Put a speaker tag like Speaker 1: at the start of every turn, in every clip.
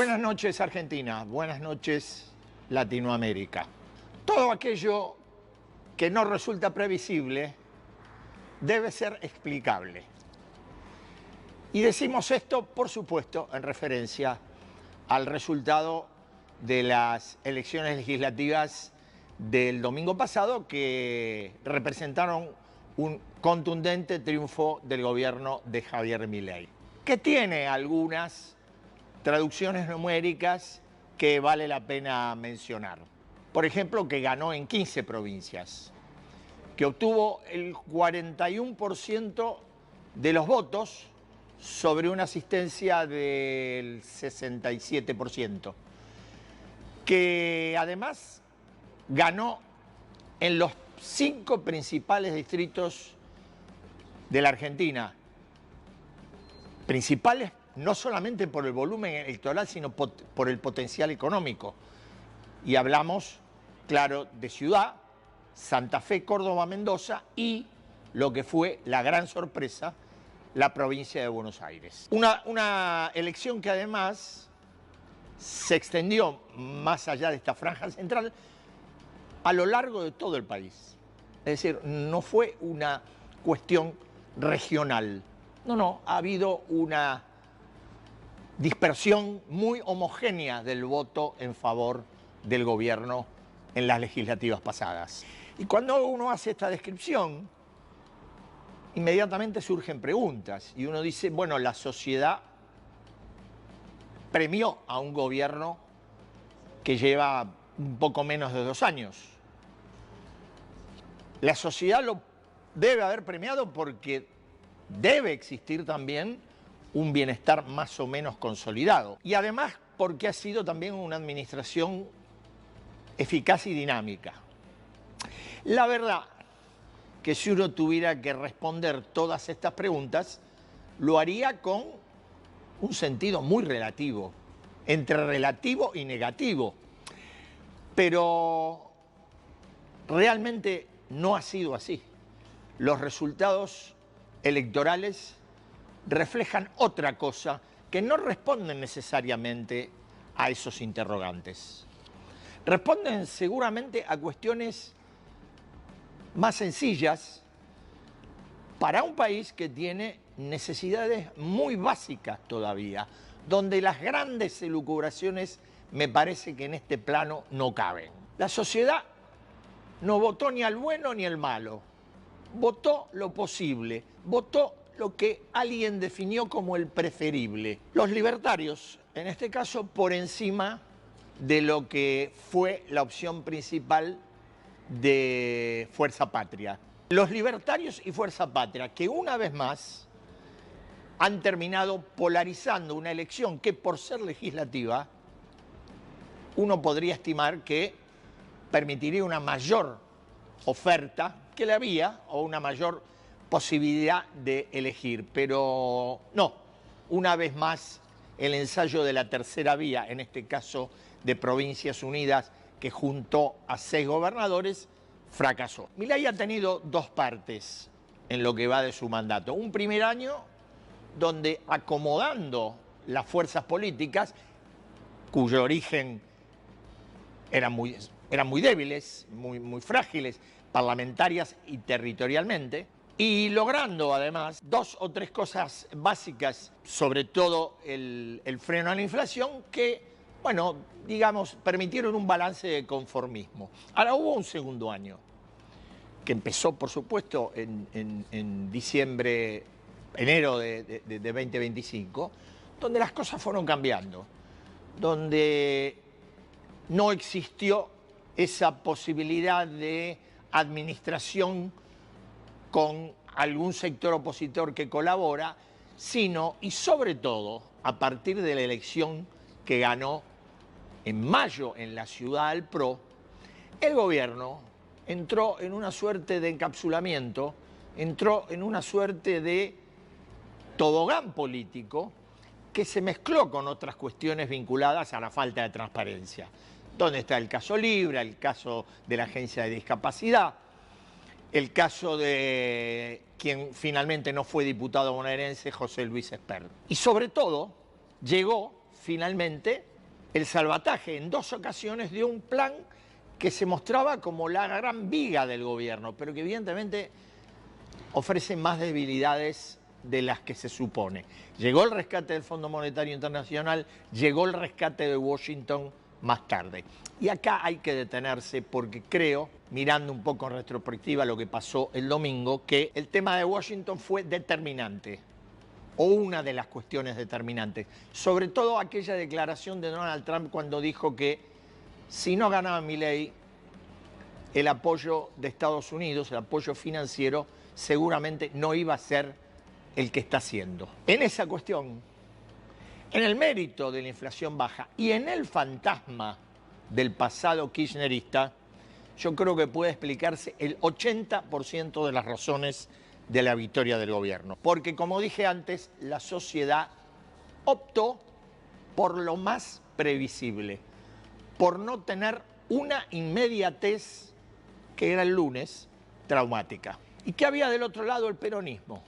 Speaker 1: Buenas noches, Argentina. Buenas noches, Latinoamérica. Todo aquello que no resulta previsible debe ser explicable. Y decimos esto, por supuesto, en referencia al resultado de las elecciones legislativas del domingo pasado, que representaron un contundente triunfo del gobierno de Javier Milei, que tiene algunas traducciones numéricas que vale la pena mencionar. Por ejemplo, que ganó en 15 provincias, que obtuvo el 41% de los votos sobre una asistencia del 67%, que además ganó en los 5 principales distritos de la Argentina, principales no solamente por el volumen electoral, sino por el potencial económico. Y hablamos, claro, de Ciudad, Santa Fe, Córdoba, Mendoza y lo que fue la gran sorpresa, la provincia de Buenos Aires. Una elección que además se extendió más allá de esta franja central a lo largo de todo el país. Es decir, no fue una cuestión regional. No, ha habido una dispersión muy homogénea del voto en favor del gobierno en las legislativas pasadas. Y cuando uno hace esta descripción, inmediatamente surgen preguntas y uno dice, bueno, la sociedad premió a un gobierno que lleva un poco menos de 2 años. La sociedad lo debe haber premiado porque debe existir también un bienestar más o menos consolidado. Y además porque ha sido también una administración eficaz y dinámica. La verdad que si uno tuviera que responder todas estas preguntas, lo haría con un sentido muy relativo, entre relativo y negativo. Pero realmente no ha sido así. Los resultados electorales reflejan otra cosa que no responden necesariamente a esos interrogantes. Responden seguramente a cuestiones más sencillas para un país que tiene necesidades muy básicas todavía, donde las grandes elucubraciones me parece que en este plano no caben. La sociedad no votó ni al bueno ni al malo, votó lo posible, votó lo que alguien definió como el preferible. Los libertarios, en este caso, por encima de lo que fue la opción principal de Fuerza Patria. Los libertarios y Fuerza Patria, que una vez más han terminado polarizando una elección que, por ser legislativa, uno podría estimar que permitiría una mayor oferta que la había o una mayor posibilidad de elegir, pero no, una vez más el ensayo de la tercera vía, en este caso de Provincias Unidas, que juntó a 6 gobernadores, fracasó. Milei ha tenido 2 partes en lo que va de su mandato. Un primer año donde, acomodando las fuerzas políticas, cuyo origen eran muy débiles, muy frágiles, parlamentarias y territorialmente, y logrando además 2 o 3 cosas básicas, sobre todo el freno a la inflación, que, bueno, digamos, permitieron un balance de conformismo. Ahora hubo un segundo año, que empezó, por supuesto, en diciembre, enero de 2025, donde las cosas fueron cambiando, donde no existió esa posibilidad de administración con algún sector opositor que colabora, sino, y sobre todo, a partir de la elección que ganó en mayo en la ciudad del PRO, el gobierno entró en una suerte de encapsulamiento, entró en una suerte de tobogán político que se mezcló con otras cuestiones vinculadas a la falta de transparencia. ¿Dónde está el caso Libra, el caso de la Agencia de Discapacidad, el caso de quien finalmente no fue diputado bonaerense, José Luis Espert? Y sobre todo, llegó finalmente el salvataje en 2 ocasiones de un plan que se mostraba como la gran viga del gobierno, pero que evidentemente ofrece más debilidades de las que se supone. Llegó el rescate del Fondo Monetario Internacional, llegó el rescate de Washington más tarde. Y acá hay que detenerse porque creo, mirando un poco en retrospectiva lo que pasó el domingo, que el tema de Washington fue determinante, o una de las cuestiones determinantes. Sobre todo aquella declaración de Donald Trump cuando dijo que si no ganaba Milei, el apoyo de Estados Unidos, el apoyo financiero, seguramente no iba a ser el que está haciendo. En esa cuestión, en el mérito de la inflación baja y en el fantasma del pasado kirchnerista, yo creo que puede explicarse el 80% de las razones de la victoria del gobierno. Porque, como dije antes, la sociedad optó por lo más previsible, por no tener una inmediatez, que era el lunes, traumática. ¿Y qué había del otro lado? El peronismo,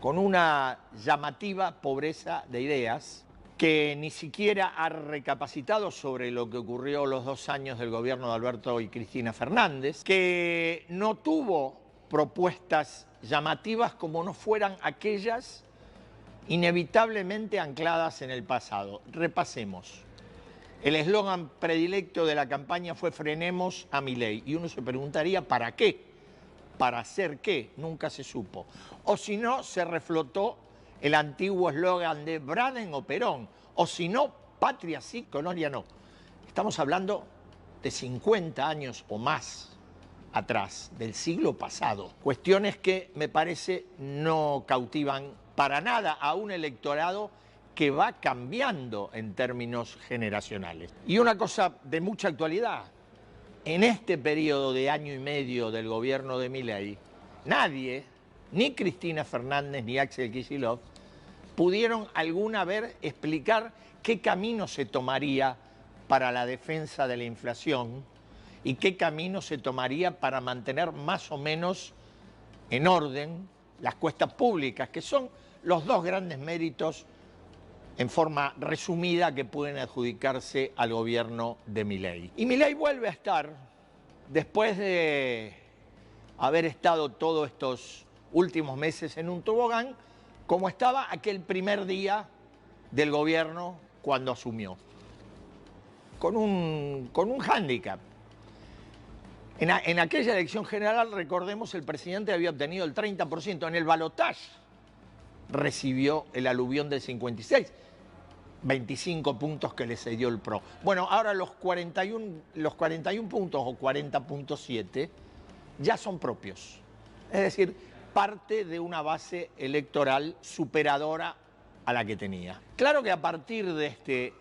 Speaker 1: con una llamativa pobreza de ideas, que ni siquiera ha recapacitado sobre lo que ocurrió los 2 años del gobierno de Alberto y Cristina Fernández, que no tuvo propuestas llamativas como no fueran aquellas inevitablemente ancladas en el pasado. Repasemos. El eslogan predilecto de la campaña fue "Frenemos a Milei", y uno se preguntaría ¿para qué? ¿Para hacer qué? Nunca se supo. O si no, se reflotó el antiguo eslogan de Braden o Perón, o si no, patria sí, colonia no. Estamos hablando de 50 años o más atrás, del siglo pasado. Cuestiones que me parece no cautivan para nada a un electorado que va cambiando en términos generacionales. Y una cosa de mucha actualidad, en este periodo de año y medio del gobierno de Milei, nadie, ni Cristina Fernández ni Axel Kicillof, pudieron alguna vez explicar qué camino se tomaría para la defensa de la inflación y qué camino se tomaría para mantener más o menos en orden las cuentas públicas, que son los 2 grandes méritos en forma resumida que pueden adjudicarse al gobierno de Milei. Y Milei vuelve a estar, después de haber estado todos estos últimos meses en un tobogán, como estaba aquel primer día del gobierno cuando asumió, con un hándicap. En aquella elección general, recordemos, el presidente había obtenido el 30%, en el balotaje recibió el aluvión del 56%, 25 puntos que le cedió el PRO. Bueno, ahora los 41 puntos o 40.7 ya son propios. Es decir, parte de una base electoral superadora a la que tenía. Claro que a partir de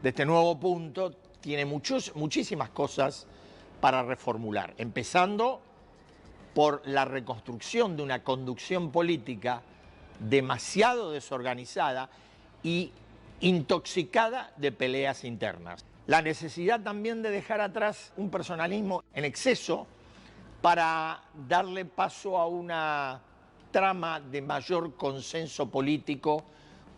Speaker 1: este nuevo punto tiene muchísimas cosas para reformular, empezando por la reconstrucción de una conducción política demasiado desorganizada y intoxicada de peleas internas. La necesidad también de dejar atrás un personalismo en exceso para darle paso a una trama de mayor consenso político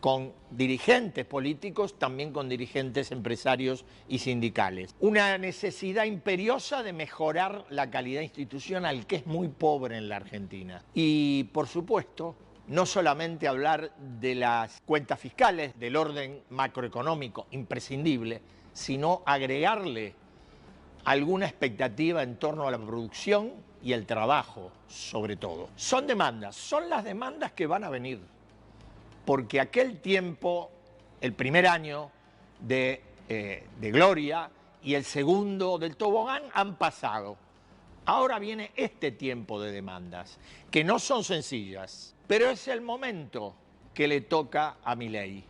Speaker 1: con dirigentes políticos, también con dirigentes empresarios y sindicales. Una necesidad imperiosa de mejorar la calidad institucional, que es muy pobre en la Argentina. Y, por supuesto, no solamente hablar de las cuentas fiscales, del orden macroeconómico, imprescindible, sino agregarle alguna expectativa en torno a la producción y el trabajo, sobre todo. Son demandas, son las demandas que van a venir, porque aquel tiempo, el primer año de gloria y el segundo del tobogán han pasado. Ahora viene este tiempo de demandas, que no son sencillas, pero es el momento que le toca a Milei.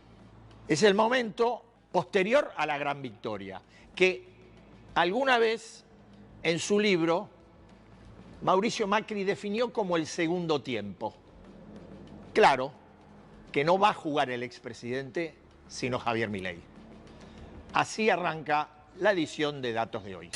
Speaker 1: Es el momento posterior a la gran victoria, que alguna vez en su libro Mauricio Macri definió como el segundo tiempo. Claro que no va a jugar el expresidente, sino Javier Milei. Así arranca la edición de Datos de hoy.